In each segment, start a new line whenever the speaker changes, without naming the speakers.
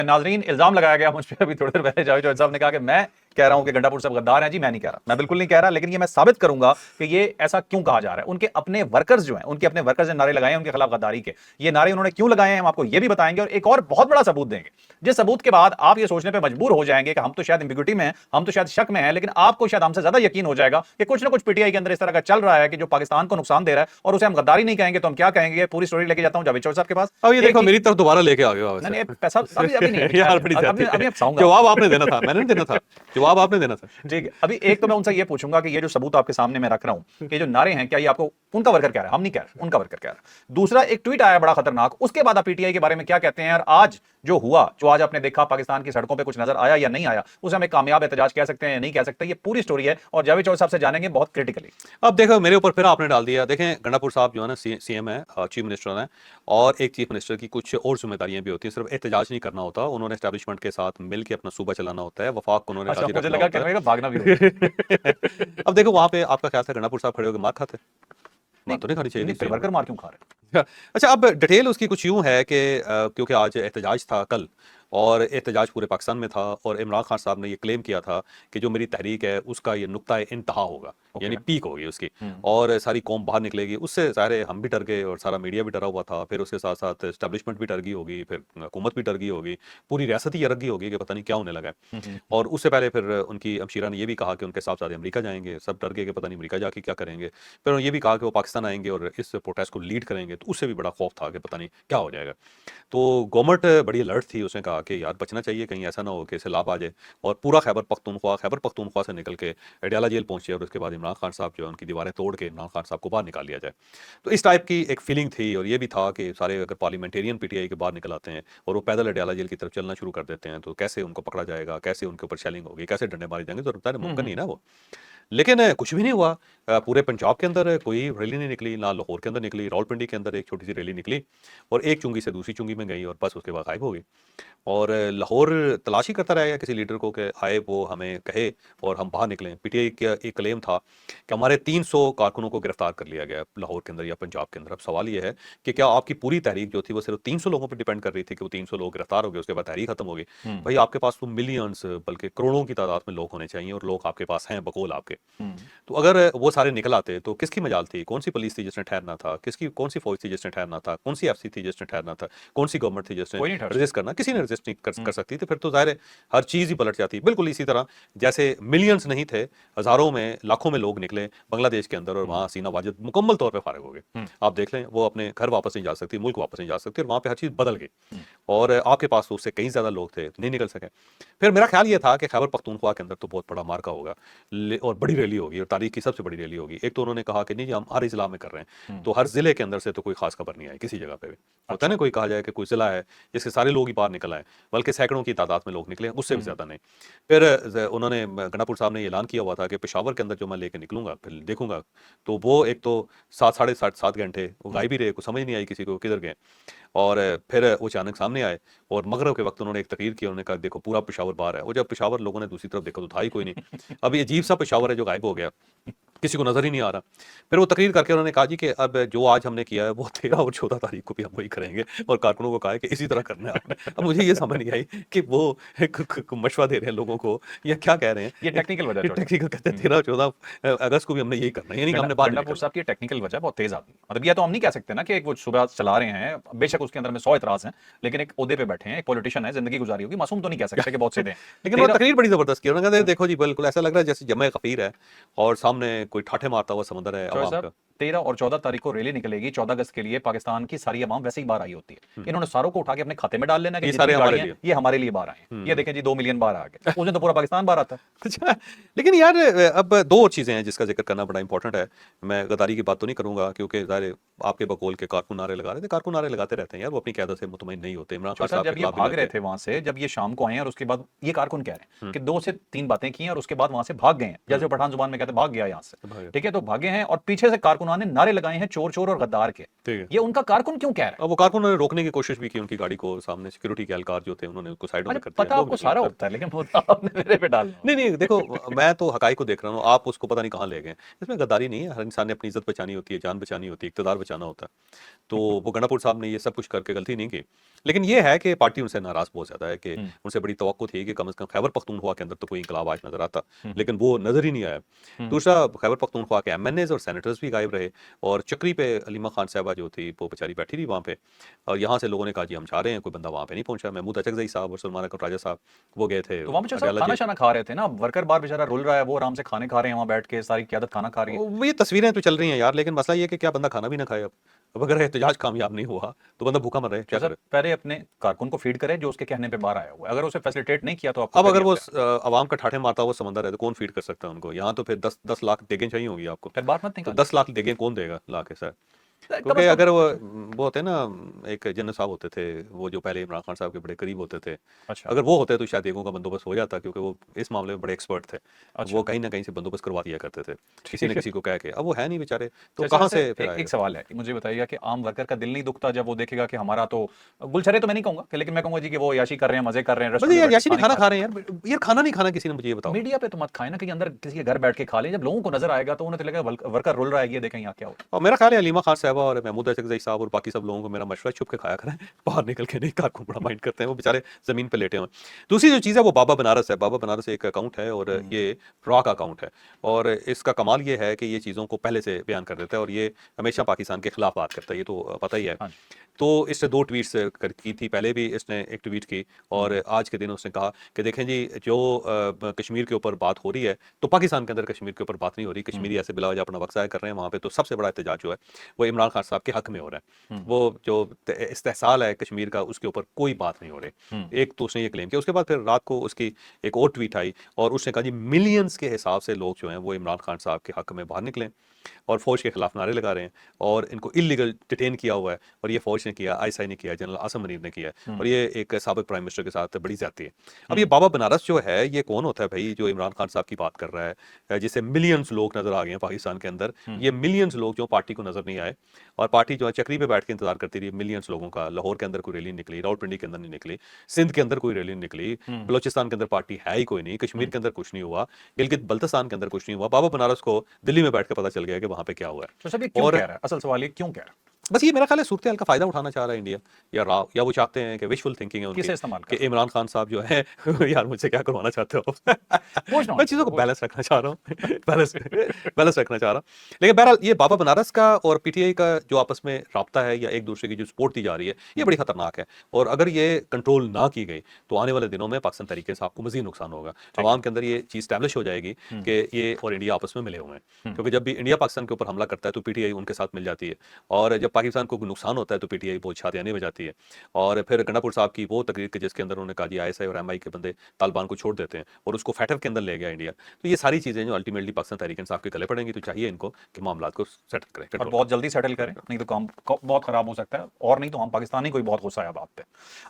नाजरीन, इल्जाम लगाया गया मुझ पे अभी थोड़ी देर पहले जावेद साहब ने कहा कि मैं कह रहा हूं कि गंडापुर साहब गद्दार हैं। जी मैं नहीं कह रहा, मैं बिल्कुल नहीं कह रहा, लेकिन ये मैं साबित करूंगा कि ये ऐसा क्यों कहा जा रहा है। उनके अपने वर्कर्स जो हैं, उनके अपने वर्कर्स ने नारे लगाए हैं उनके खिलाफ गद्दारी के। ये नारे उन्होंने क्यों लगाए हैं हम आपको ये भी बताएंगे, और एक और बहुत बड़ा सबूत देंगे, जिस सबूत के बाद आप ये सोचने पर मजबूर हो जाएंगे कि हम तो शायद एम्बिग्यूटी में हैं, हम तो शायद शक में हैं, लेकिन आपको शायद हमसे ज्यादा यकीन हो जाएगा कि कुछ ना कुछ पीटीआई के अंदर इस तरह का चल रहा है कि जो पाकिस्तान को नुकसान दे रहा है, और उसे हम गद्दारी नहीं कहेंगे तो हम क्या कहेंगे। पूरी स्टोरी लेके जाता हूं जावेद साहब के पास।
अब ये देखो मेरी तरफ दोबारा लेके आ गए
नहीं पैसा अभी अभी नहीं
यार बड़ी
अभी बताऊंगा।
जवाब आपने देना था, मैंने नहीं देना था, जवाब आपने देना था।
ठीक है, अभी एक तो मैं उनसे ये पूछूंगा कि ये जो सबूत आपके सामने मैं रख रहा हूं कि जो नारे हैं, क्या ये आपको उनका वर्कर कह रहा है, हम नहीं कह रहे, उनका वर्कर कह रहा है। दूसरा, एक ट्वीट आया बड़ा खतरनाक, उसके बाद आप पीटीआई के बारे में क्या कहते हैं। और आज जो हुआ, जो आज आपने देखा पाकिस्तान की सड़कों पे कुछ नजर आया या नहीं आया, उसे हम एक कामयाब एहतजाज कह सकते हैं या नहीं कह सकते, ये पूरी स्टोरी है और जावेद चौधरी साहब से जानेंगे बहुत क्रिटिकली।
अब देखो मेरे ऊपर फिर आपने डाल दिया। देखें गंडापुर साहब जो है ना सीएम है, चीफ मिनिस्टर है, और एक चीफ मिनिस्टर की कुछ और जिम्मेदारियां भी होती हैं, सिर्फ एहतजाज नहीं करना होता, उन्होंने एस्टैब्लिशमेंट के साथ मिलकर अपना सूबा चलाना होता है, वफाक को उन्होंने राजी
मुझे
रखना
लगा
होता है।
भागना भी होगा।
अब देखो वहां पे आपका क्या था, गंडापुर साहब खड़े होकर मार खाते, मार तो नहीं खानी चाहिए थी।
वर्कर मार क्यों खा रहे?
अच्छा, अब डिटेल उसकी कुछ यूं है कि क्योंकि आज एहतजाज था कल, और एहतजाज पूरे पाकिस्तान में था, और इमरान खान साहब ने ये क्लेम किया था कि जो मेरी तहरीक है उसका ये नुक्ता इंतहा होगा, यानी पीक होगी उसकी, और सारी कौम बाहर निकलेगी। उससे सारे हम भी डर गए और सारा मीडिया भी डरा हुआ था, फिर उसके साथ साथ एस्टैब्लिशमेंट भी डर गई होगी, फिर हुकूमत भी डर गई होगी, पूरी रियासत ही डर गई होगी कि पता नहीं क्या होने लगा है। और उससे पहले फिर उनकी अमशीरा ने यह भी कहा कि उनके साहबजादे अमेरिका जाएंगे, सब डर गए कि पता नहीं अमेरिका जाके क्या करेंगे। फिर उन्होंने ये भी कहा कि वो पाकिस्तान आएंगे और इस प्रोटेस्ट को लीड करेंगे, तो उससे भी बड़ा खौफ था कि पता नहीं क्या हो जाएगा। तो गवर्नमेंट बड़ी अलर्ट थी, उसने कहा कि यार बचना चाहिए, कहीं ऐसा ना हो कि इसे लाभ आ जाए, और पूरा खैबर पख्तूनख्वा से निकल के अडयाला जेल पहुंचे, और उसके बाद इमरान खान साहब जो है उनकी दीवारें तोड़ के इमरान खान साहब को बाहर निकाल लिया जाए। तो इस टाइप की एक फीलिंग थी, और ये भी था कि सारे अगर पार्लियामेंटेरियन पीटीआई के बाहर निकल आते हैं और वो पैदल अडयाला जेल की तरफ चलना शुरू कर देते हैं, तो कैसे उनको पकड़ा जाएगा, कैसे उनके ऊपर शेलिंग होगी, कैसे डंडे मारे जाएंगे, तो होता है मुमकिन नहीं ना वो। लेकिन कुछ भी नहीं हुआ। पूरे पंजाब के अंदर कोई रैली नहीं निकली, ना लाहौर के अंदर निकली, रावलपिंडी के अंदर एक छोटी सी रैली निकली, और एक चुंगी से दूसरी चुंगी में गई, और बस उसके बाद गायब हो गई। और लाहौर तलाशी करता रहेगा किसी लीडर को कि आए वो हमें कहे और हम बाहर निकलें। पीटीआई का एक क्लेम था कि हमारे 300 कारकुनों को गिरफ्तार कर लिया गया लाहौर के अंदर या पंजाब के अंदर। अब सवाल ये है कि क्या आपकी पूरी तहरीक जो थी वो सिर्फ 300 लोगों पर डिपेंड कर रही थी कि वो 300 लोग गिरफ्तार हो गए, उसके बाद तहरीक खत्म हो गई? भाई आपके पास तो मिलियंस बल्कि करोड़ों की तादाद में लोग होने चाहिए, और लोग आपके पास हैं बकौल आपके। तो अगर वो सारे निकल आते तो किसकी मजाल थी? कौन सी पुलिस थी जिसने ठहरना था? किसकी कौन सी फौज थी जिसने ठहरना था? कौन सी एफसी थी जिसने ठहरना था? कौन सी गवर्नमेंट थी जिसने रेजिस्ट करना? किसी ने रेजिस्ट नहीं कर सकती थी। फिर तो जाहिर है हर चीज ही पलट जाती। बिल्कुल इसी तरह जैसे मिलियंस नहीं थे, हजारों में लाखों में लोग निकले बांग्लादेश के अंदर, और वहां हसीना वाजिद मुकम्मल तौर पर फारिग हो गए। आप देख लें, वो अपने घर वापस नहीं जा सकती, मुल्क वापस नहीं जा सकती, और वहां पे हर चीज बदल गई, और आपके पास तो उससे कई ज्यादा लोग थे, नहीं निकल सके। फिर मेरा ख्याल ये था कि खैबर पख्तूनख्वा के अंदर तो बहुत बड़ा मार्का होगा, और बड़ी रैली होगी, और तारीख की सबसे बड़ी रैली होगी। एक तो उन्होंने कहा कि नहीं जी हम हर इजला में कर रहे हैं, तो हर जिले के अंदर से तो कोई खास खबर नहीं आई किसी जगह पे भी। होता है ना, कोई कहा जाए कि कोई जिला है जिसके सारे लोग ही बाहर निकल आए, बल्कि सैकड़ों की तादाद में लोग निकले, उससे भी ज्यादा नहीं। फिर उन्होंने गंडापुर साहब ने ऐलान किया हुआ था कि पेशावर के अंदर जो मैं लेके निकलूंगा फिर देखूंगा, तो वो एक तो 7 साढ़े 7 घंटे वो गायब ही रहे, कुछ समझ नहीं आई किसी को किधर गए। और फिर वो अचानक सामने आए, और मगरब के वक्त उन्होंने एक तकरीर की, उन्होंने कहा देखो पूरा पेशावर बाहर है। वो जब पेशावर लोगों ने दूसरी तरफ देखा तो था ही कोई नहीं। अब ये अजीब सा पेशावर है जो गायब हो गया, किसी को नजर ही नहीं आ रहा। फिर वो तकरीर करके उन्होंने कहा जी कि अब जो आज हमने किया है वो 13 और 14 तारीख को भी हम वही करेंगे, और कारकुनों को कहा है कि इसी तरह करना है आपने। अब मुझे ये समझ नहीं आई कि वो मशवरा दे रहे हैं लोगों को या क्या कह रहे हैं।
ये टेक्निकल वजह,
टेक्निकल कहते हैं 13 और 14 अगस्त को भी हमने यही करना है, यानी कि हमने बाहर
गंडापुर साहब की टेक्निकल वजह बहुत तेज आती है। मतलब ये तो हम नहीं कह सकते ना कि वो सुबह चला रहे हैं, बेशक उसके अंदर में 100 इतराज हैं, लेकिन एक ओहदे पे बैठे हैं, एक पॉलिटिशियन है, जिंदगी गुजारी होगी, मासूम तो नहीं कह सकते कि बहुत सीधे हैं।
लेकिन वो तकरीर बड़ी जबरदस्त की। उन्होंने कहा देखो जी बिल्कुल ऐसा लग रहा है जैसे जमे कफीर है और सामने कोई ठाठे मारता हुआ समंदर है अवाम का।
13 और 14 तारीख को रैली निकलेगी, 14 अगस्त के लिए पाकिस्तान की सारी अवाम वैसे ही बाहर आई होती है। इन्होंने सारों को उठा के अपने खाते में डाल लेना कि
ये सारे हमारे लिए,
ये हमारे लिए बाहर आए। ये देखें जी 2 मिलियन बाहर आ गए, उस दिन तो पूरा पाकिस्तान बाहर आता है।
अच्छा, लेकिन यार अब दो और चीजें हैं जिसका जिक्र करना बड़ा इंपॉर्टेंट है। मैं गद्दारी की बात तो नहीं करूंगा क्योंकि ज़ाहिर आपके बकौल के कारकुन नारे लगा रहे थे, कारकुन नारे लगाते रहते हैं यार, वो अपनी क़यादत से मुतमईन नहीं होते। इमरान खान साहब
जब ये भाग रहे थे वहां से, जब ये शाम को आए और उसके बाद ये कारकुन कह रहे हैं कि 2 से 3 बातें की और उसके बाद वहां से भाग गए हैं, जैसे पठान जुबान में कहते भाग गया यहाँ से, ठीक है, तो भागे हैं और पीछे से कारकुनान ने नारे लगाए हैं चोर चोर और गद्दार के। ये उनका कारकुन क्यों कह रहा है?
अब वो कारकुन ने रोकने की कोशिश भी की, उनकी गाड़ी को, सामने सिक्योरिटी के एहलकार जो थे उन्होंने उसको साइडों में कर दिया।
पता आपको सारा होता है, लेकिन वो आपने मेरे पे डाल।
नहीं देखो मैं तो हकाई को देख रहा हूँ, आप उसको पता नहीं कहाँ ले गए। इसमें गद्दारी नहीं है, हर इंसान ने अपनी इज्जत बचानी होती है, जान बचानी होती है, इक़्तिदार बचाना होता है। तो वो गंडापुर साहब ने ये सब कुछ करके गलती नहीं की, लेकिन ये है कि पार्टी उनसे नाराज बहुत ज्यादा है कि
हम्म।
उनसे बड़ी तवक्को थी कि कम से कम खैबर पख्तूनख्वा के अंदर तो कोई इंकलाब आज नजर आता,
हम्म।
लेकिन वो नजर ही नहीं आया। दूसरा, खैबर पख्तूनख्वा के एमएनएज और सेनेटर्स भी गायब रहे, और चक्री पे अलीमा खान साहबा जो थी वो बेचारी बैठी थी वहाँ पे, और यहाँ से लोगों ने कहा जी हम चाह रहे हैं, कोई बंदा वहाँ पे नहीं पहुंचा। महमूद अचकजई साहब और सलमान अकबर राजा साहब वो गए थे
तो वहां पे सब
अडयाला
खाना
जेल।
शाना खा रहे थे ना, वर्कर बार बेचारा रुल रहा है, वो आराम से खाने खा रहे हैं वहां बैठ के, सारी क्यादत खाना खा रही है।
वो ये तस्वीरें तो चल रही हैं यार, लेकिन मसला ये है कि क्या बंदा खाना भी ना खाए। अब अगर एहतजाज कामयाब नहीं हुआ तो बंदा भूखा मर रहे, क्या
तो
करे।
सर पहले अपने कारकुन को फीड करे जो उसके कहने पे बाहर आया हुआ है, अगर उसे फैसिलिटेट नहीं किया तो आपको
अब अगर वो
करिए क्या?
अवाम का ठाठे मारता हुआ समंदर है तो कौन फीड कर सकता है उनको। यहाँ तो फिर 10-10 लाख देगें चाहिए होंगी आपको,
फिर बात मत
तो
निकाल।
10 लाख देगें कौन देगा ला के सर।
कम
क्योंकि
से कम
अगर वो होते ना, एक जनरल साहब होते थे वो जो पहले इमरान खान साहब के बड़े करीब होते थे,
अच्छा
अगर वो होते तो शायद देगों का बंदोबस्त हो जाता, क्योंकि वो इस मामले में बड़े एक्सपर्ट थे।
अच्छा
वो कहीं ना कहीं से बंदोबस्त करवा दिया करते थे, किसी न
ठीक है।
किसी को कह के। अब वो है नहीं बेचारे, तो
अच्छा
कहाँ
वैसे
से फिर
एक
आएगा।
एक सवाल है, मुझे बताइएगा कि आम वर्कर का दिल नहीं दुखता जब वो देखेगा कि हमारा तो गुलछरे तो मैं नहीं कहूंगा लेकिन मैं कहूंगा जी कि वो याशी कर रहे हैं, मजे कर रहे हैं,
बस
रेस्टोरेंट में
यार
बैठ के
याशी नहीं
खाने
खाना
खा
खा रहे हैं यार, यार खाना नहीं खाना किसी ने, मुझे ये
रहे
बताओ।
हैं। मीडिया पे तो मत खाए ना, कहीं अंदर किसी के घर बैठ के खा लें, जब लोगों को नजर आएगा तो उन्हें तो लगेगा वर्कर रुल रहा है, ये देखें यहाँ क्या हो रहा
और मेरा ख्याल है अलीमा खान साहबा और महमूद अचकजई साहब और बाकी सब लोगों को मेरा मशवरा, छुप के खाया करें, बाहर निकल के नहीं। कारकुन बड़ा माइंड करते हैं, वो बेचारे जमीन पे लेटे हुए हैं। दूसरी जो चीज़ है वो बाबा बनारस है। बाबा बनारस एक अकाउंट है और ये फ्रॉक अकाउंट है, और इसका कमाल ये है कि ये चीज़ों को पहले से बयान कर देता है, और ये हमेशा पाकिस्तान के खिलाफ बात करता है, ये तो पता ही है।
हाँ जी।
तो इसने 2 ट्वीट्स की थी, पहले भी इसने एक ट्वीट की, और आज के दिन उसने कहा कि देखें जी, जो कश्मीर के ऊपर बात हो रही है तो पाकिस्तान के अंदर कश्मीर के ऊपर बात नहीं हो रही। कश्मीरी ऐसे बिलावजह अपना वक्त ज़ाया कर रहे हैं वहाँ पे, तो सबसे बड़ा एहतजाज जो है वो इमरान खान साहब के हक में हो रहा है। वो जो इस्तेहसाल है कश्मीर का, उसके ऊपर कोई बात नहीं हो रही। एक तो उसने ये क्लेम किया, उसके बाद फिर रात को उसकी एक और ट्वीट आई और उसने कहा जी मिलियंस के हिसाब से लोग जो हैं वो इमरान खान साहब के हक में बाहर निकले और फौज के खिलाफ नारे लगा रहे हैं, और इनको इलीगल डिटेन किया हुआ है, और ये फौज ने किया, आईएसआई ने किया, जनरल आसम मुनीर ने किया है, और ये एक साबिक प्राइम मिनिस्टर के साथ बड़ी ज्यादती है। अब ये बाबा बनारस जो है ये कौन होता है भाई, जो इमरान खान साहब की बात कर रहा है, जिसे मिलियंस लोग नजर आ गए हैं पाकिस्तान के अंदर। ये मिलियंस लोग जो पार्टी को नजर नहीं आए, और पार्टी जो है चक्री पे बैठ के इंतजार करती रही मिलियंस लोगों का। लाहौर के अंदर कोई रैली निकली, रावलपिंडी के अंदर नहीं निकली, सिंध के अंदर कोई रैली नहीं निकली, बलोचिस्तान के अंदर पार्टी है ही कोई नहीं, कश्मीर के अंदर कुछ नहीं हुआ, गिलगित बल्तिस्तान के अंदर कुछ नहीं हुआ। बाबा बनारस को दिल्ली में बैठ के पता चल गया कि वहां पे क्या हुआ है।
तो सब ये क्यों
और
कह रहा है, असल सवाल ये क्यों कह रहा है?
बस ये मेरा ख्याल है सूरत हाल का फायदा उठाना चाह रहा है इंडिया, या वो चाहते हैं कि विशफुल थिंकिंग है उनकी
किसे इस्तेमाल
कि
कर
इमरान खान साहब जो है यार मुझसे क्या करवाना चाहते हो।
पूछना
मैं चीज़ों को बैलेंस रखना चाह रहा हूँ, बैलेंस रखना चाह रहा हूँ। लेकिन बहरहाल ये बाबा बनारस का और पीटीआई का जो आपस में राब्ता है या एक दूसरे की जो सपोर्ट दी जा रही है, ये बड़ी खतरनाक है, और अगर ये कंट्रोल ना की गई तो आने वाले दिनों में पाकिस्तान तरीके से आपको मजीद नुकसान होगा। आवाम के अंदर ये चीज़ स्टैब्लिश हो जाएगी कि ये और इंडिया आपस में मिले हुए हैं, क्योंकि जब भी इंडिया पाकिस्तान के ऊपर हमला करता है तो पीटीआई उनके साथ मिल जाती है, और जब पाकिस्तान को नुकसान होता है तो पीटीआई बहुत छातियां नहीं बजाती है। और फिर गंडापुर साहब की वो तकरीर के जिसके अंदर उन्होंने कहा जी आईएसआई और एमआई के बंदे तालिबान को छोड़ देते हैं, और उसको फैटर के अंदर ले गया इंडिया। तो ये सारी चीज़ें जो अल्टीमेटली पाकिस्तान तहरीक इंसाफ के गले पड़ेंगी, तो चाहिए इनको कि मामला को सेटल करें,
और
control
बहुत जल्दी सेटल करें, नहीं तो काम बहुत खराब हो सकता है, और नहीं तो हम पाकिस्तानी कोई बहुत गुस्सा है बात पे।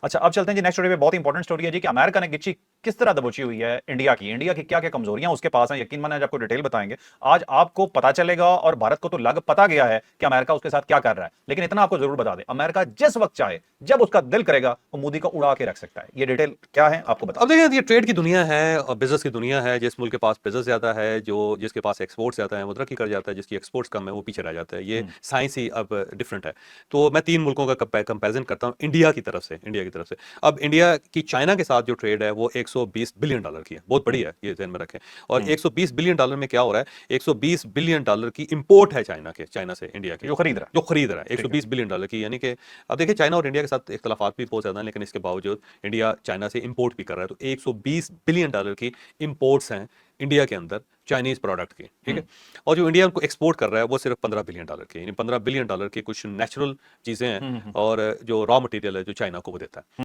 अच्छा अब चलते हैं जी नेक्स्ट स्टोरी पे। बहुत इंपॉर्टेंट स्टोरी है जी कि अमेरिका ने गिच्ची किस तरह दबोची हुई है इंडिया की क्या क्या कमजोरियां उसके पास हैं, यकीन माने आज आपको डिटेल बताएंगे। आज आपको पता चलेगा, और भारत को तो लग पता गया है कि अमेरिका उसके साथ क्या कर रहा है, लेकिन इतना आपको जरूर बता दें, अमेरिका जिस वक्त चाहे जब उसका दिल करेगा वो मोदी को उड़ा के रख सकता है। ये डिटेल क्या है आपको बता।
अब देखिए ये ट्रेड की दुनिया है और बिजनेस की दुनिया है। जिस मुल्क के पास बिजनेस ज्यादा है, जो जिसके पास एक्सपोर्ट ज्यादा है वो तरक्की कर जाता है, जिसकी एक्सपोर्ट्स कम है वो पीछे रह जाता है। ये साइंस ही अब डिफरेंट है। तो मैं 3 मुल्कों का कंपैरिजन करता हूँ इंडिया की तरफ से। अब इंडिया की चाइना के साथ जो ट्रेड है वो $120 बिलियन की है, बहुत बड़ी है, ये ध्यान में रखें। और $120 बिलियन में क्या हो रहा है, $120 बिलियन की इंपोर्ट है चाइना से इंडिया की,
जो खरीद रहा है,
जो खरीद रहा है $120 बिलियन की। यानी कि अब देखिए चाइना और इंडिया के साथ इख्तलाफात भी बहुत ज्यादा हैं, लेकिन इसके बावजूद इंडिया चाइना से इंपोर्ट भी कर रहा है। तो $120 बिलियन की इंपोर्ट्स हैं इंडिया के अंदर चाइनीज प्रोडक्ट की, ठीक है। और जो इंडिया उनको एक्सपोर्ट कर रहा है वो सिर्फ $15 बिलियन की, यानी $15 बिलियन की कुछ नेचुरल चीजें हैं और जो रॉ मटेरियल है जो चाइना को वो देता है।